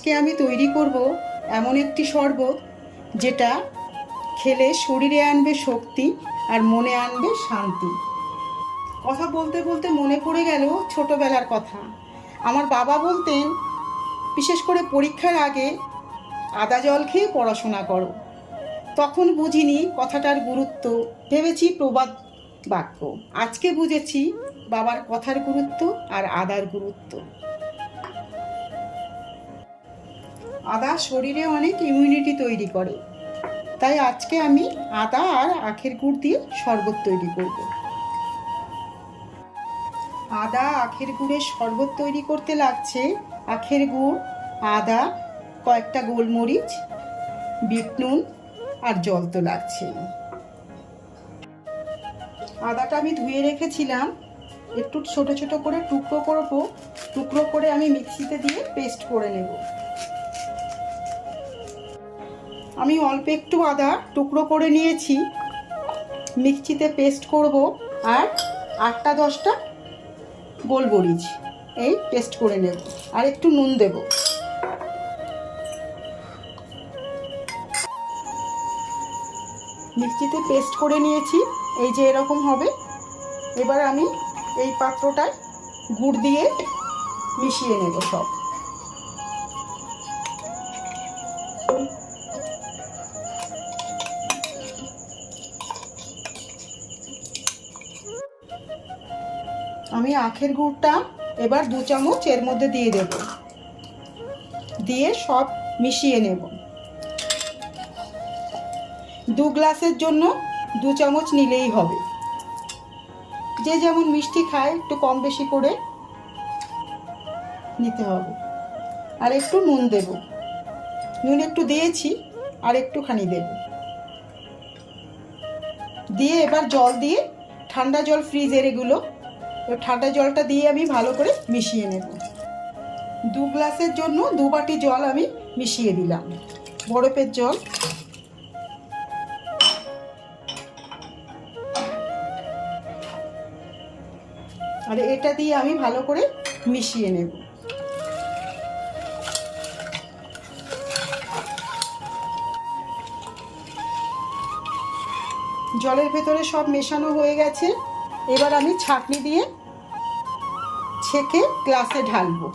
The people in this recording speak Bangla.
আজকে আমি তৈরি করব এমন একটি শরবত যেটা খেলে শরীরে আনবে শক্তি আর মনে আনবে শান্তি। কথা বলতে বলতে মনে পড়ে গেল ছোটবেলার কথা। আমার বাবা বলতেন, বিশেষ করে পরীক্ষার আগে আদা জল খেয়ে পড়াশোনা করো। তখন বুঝিনি কথাটার গুরুত্ব, ভেবেছি প্রবাদ বাক্য। আজকে বুঝেছি বাবার কথার গুরুত্ব আর আদার গুরুত্ব। আদা শরীরে অনেক ইমিউনিটি তৈরি করে, তাই আজকে আমি আদা আর আখের গুড় দিয়ে শরবত তৈরি করব। আদা আখের গুড়ের শরবত তৈরি করতে লাগছে আখের গুড়, আদা, কয়েকটা গোলমরিচ, বিট নুন আর জল তো লাগছে। আদাটা আমি ধুয়ে রেখেছিলাম, একটু ছোট ছোট করে টুকরো করব। টুকরো করে আমি মিক্সিতে দিয়ে পেস্ট করে নেব। আমি অল্প একটু আদা টুকরো করে নিয়েছি, মিক্সিতে পেস্ট করব। আর 8-10টা গোলমরিচ এই পেস্ট করে নেব, আর একটু নুন দেব। মিক্সিতে পেস্ট করে নিয়েছি, এই যে এরকম হবে। এবার আমি এই পাত্রটায় গুড় দিয়ে মিশিয়ে নেব সব। আমি আখের গুড়টা এবার 2 চামচ এর মধ্যে দিয়ে দেব, দিয়ে সব মিশিয়ে নেব। 2 গ্লাসের জন্য 2 চামচ নিলেই হবে। যে যেমন মিষ্টি খায় একটু কম বেশি করে নিতে হবে। আর একটু নুন দেব, নুন একটু দিয়েছি, আর একটুখানি দেব। দিয়ে এবার জল দিয়ে, ঠান্ডা জল ফ্রিজের, এগুলো ঠান্ডা জলটা দিয়ে আমি ভালো করে মিশিয়ে নেব। 2 গ্লাসের জন্য 2 বাটি জল আমি মিশিয়ে দিলাম, বরফের জল। আর এটা দিয়ে আমি ভালো করে মিশিয়ে নেব। জলের ভেতরে সব মেশানো হয়ে গেছে। এবার আমি ছাঁকনি দিয়ে ছেঁকে গ্লাসে ঢালবো।